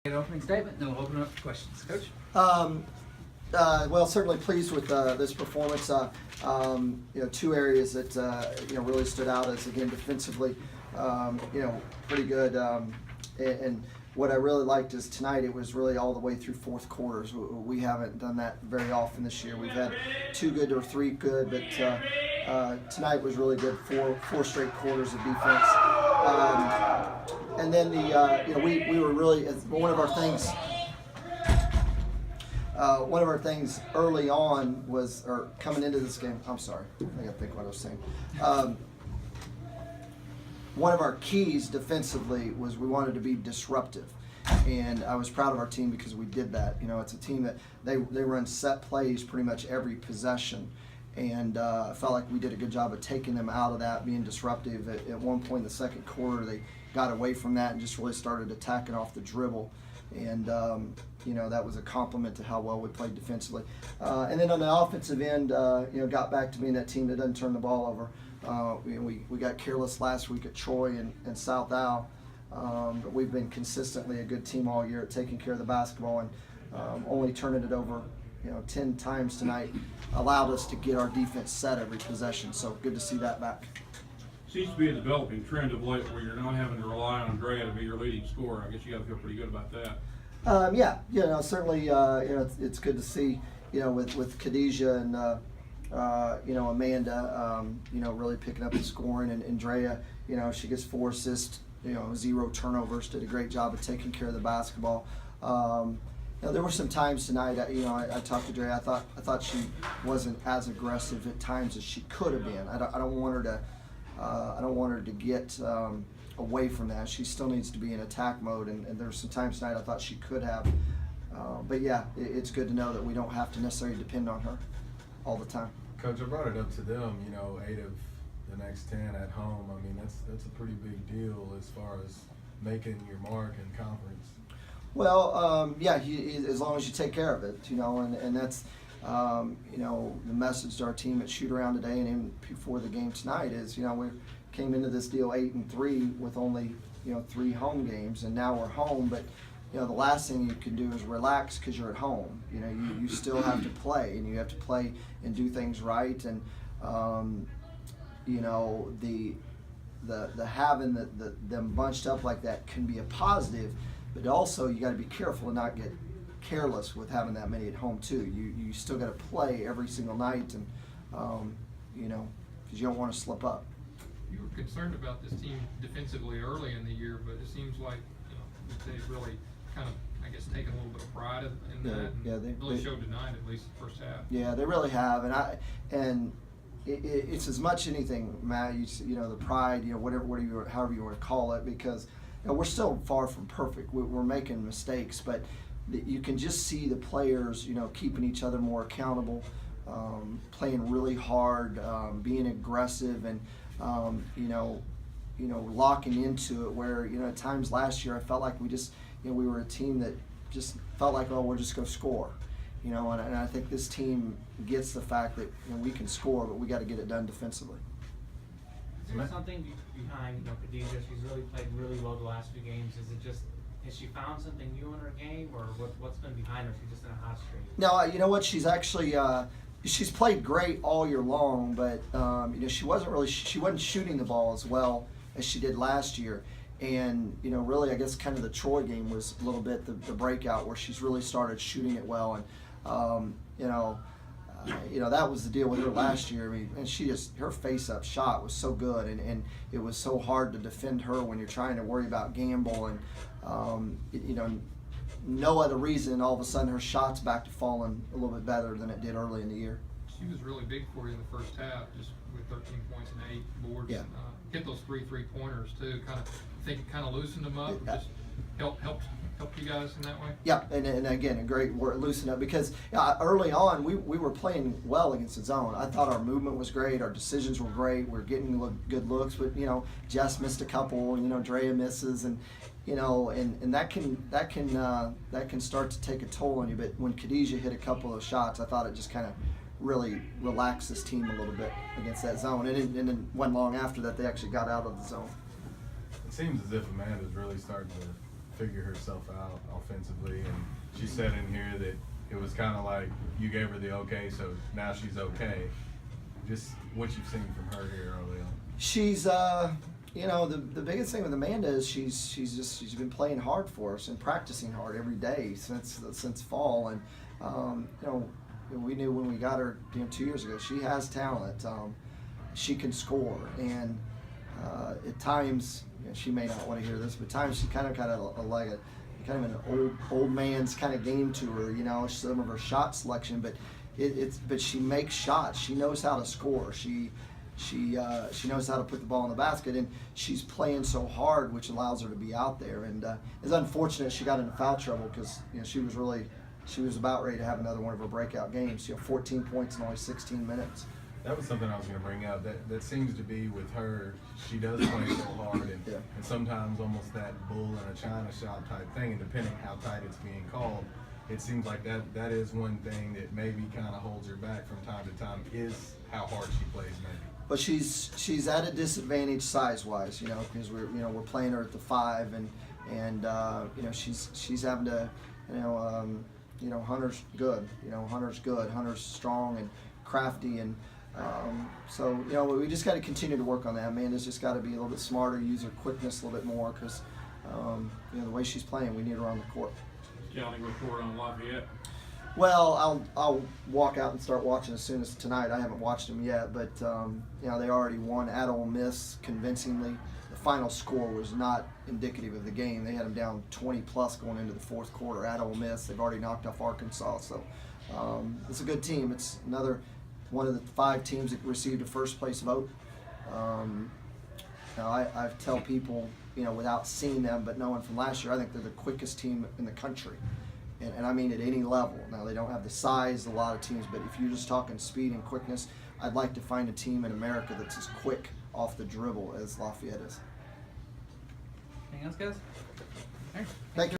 An opening statement, then we'll open it up for questions. Coach? Well, certainly pleased with this performance. Two areas that really stood out is, again, defensively, pretty good. And what I really liked is tonight it was really all the way through fourth quarters. We haven't done that very often this year. We've had 2 good or 3 good, but tonight was really good. Four straight quarters of defense. And then we were really, one of our things early on was, or coming into this game, I'm sorry, I gotta think what I was saying. One of our keys defensively was we wanted to be disruptive. And I was proud of our team because we did that. It's a team that they run set plays pretty much every possession. And I felt like we did a good job of taking them out of that, being disruptive. At one point in the second quarter, they got away from that and just really started attacking off the dribble. And, that was a compliment to how well we played defensively. And then on the offensive end, got back to being that team that doesn't turn the ball over. We got careless last week at Troy and South Al, but we've been consistently a good team all year at taking care of the basketball, and only turning it over 10 times tonight allowed us to get our defense set every possession. So good to see that back. Seems to be a developing trend of late where you're not having to rely on Andrea to be your leading scorer. I guess you got to feel pretty good about that. Certainly, it's good to see, with Khadijah and, Amanda, really picking up the scoring, and Andrea, she gets 4 assists, 0 turnovers, did a great job of taking care of the basketball. There were some times tonight, I talked to Andrea, I thought she wasn't as aggressive at times as she could have been. I don't want her to get away from that. She still needs to be in attack mode, and there were some times tonight I thought she could have. But yeah, it's good to know that we don't have to necessarily depend on her all the time. Coach, I brought it up to them, 8 of the next 10 at home. I mean, that's a pretty big deal as far as making your mark in conference. Well, as long as you take care of it, and that's, the message to our team at shoot around today and even before the game tonight is, we came into this deal 8-3 with only, 3 home games, and now we're home, but the last thing you can do is relax because you're at home. You still have to play, and you have to play and do things right, and the having them bunched up like that can be a positive, but also you got to be careful and not get careless with having that many at home too. You still got to play every single night, and because you don't want to slip up. You were concerned about this team defensively early in the year, but it seems like they've really kind of, I guess, taken a little bit of pride in that. They really showed tonight, at least the first half. Yeah, they really have, and it's as much anything, Matt. The pride, however you want to call it, because we're still far from perfect. We're making mistakes, but you can just see the players, keeping each other more accountable, playing really hard, being aggressive, and locking into it. Where at times last year I felt like we were a team that just felt like, oh, we're just going to score, and I think this team gets the fact that we can score, but we got to get it done defensively. Is there something behind Khadijah? She's really played really well the last few games. Has she found something new in her game, or what's been behind her? She's just in a hot streak. No, you know what? She's actually she's played great all year long, but she wasn't shooting the ball as well as she did last year. And really, I guess kind of the Troy game was a little bit the breakout where she's really started shooting it well, and that was the deal with her last year. I mean, and her face-up shot was so good, and it was so hard to defend her when you're trying to worry about Gamble, and no other reason all of a sudden her shot's back to falling a little bit better than it did early in the year. She was really big for you in the first half, just with 13 points and 8 boards. Yeah. And, hit those 3 3-pointers too. Kind of loosened them up. Yeah. Just helped you guys in that way. Yeah, and again, a great word, loosen up, because early on we were playing well against the zone. I thought our movement was great, our decisions were great, we were getting good looks, but Jess missed a couple, Drea misses, and and that can start to take a toll on you. But when Khadijah hit a couple of shots, I thought it just kind of really relaxed this team a little bit against that zone, and then wasn't long after that they actually got out of the zone. It seems as if Amanda's really starting to figure herself out offensively. And she said in here that it was kind of like you gave her the okay, so now she's okay. Just what you've seen from her here early on. She's, you know, the biggest thing with Amanda is she's been playing hard for us and practicing hard every day since fall, and you know, we knew when we got her, you know, 2 years ago, she has talent. She can score, and at times, you know, she may not want to hear this, but at times she kind of got like a kind of an old man's kind of game to her, you know, some of her shot selection, but but she makes shots. She knows how to score. She knows how to put the ball in the basket, and she's playing so hard, which allows her to be out there. And it's unfortunate she got into foul trouble because, you know, she was about ready to have another one of her breakout games. You know, 14 points in only 16 minutes. That was something I was going to bring up. That seems to be with her. She does play so hard, and, Yeah. and sometimes almost that bull in a china shop type thing. And depending how tight it's being called, it seems like that is one thing that maybe kind of holds her back from time to time is how hard she plays, maybe. But she's at a disadvantage size-wise, you know, because we're playing her at the 5, and you know, she's having to, you know, Hunter's good, Hunter's strong and crafty, and so, you know, we just got to continue to work on that. Amanda's just got to be a little bit smarter, use her quickness a little bit more, because you know, the way she's playing, we need her on the court. Scouting report on Lafayette. Well, I'll walk out and start watching as soon as tonight. I haven't watched them yet, but you know, they already won at Ole Miss convincingly. The final score was not indicative of the game. They had them down 20 plus going into the fourth quarter at Ole Miss. They've already knocked off Arkansas, so it's a good team. It's another one of the 5 teams that received a first place vote. Now I tell people, you know, without seeing them, but knowing from last year, I think they're the quickest team in the country. And I mean at any level. Now, they don't have the size a lot of teams, but if you're just talking speed and quickness, I'd like to find a team in America that's as quick off the dribble as Lafayette is. Anything else, guys? All right. Thank you.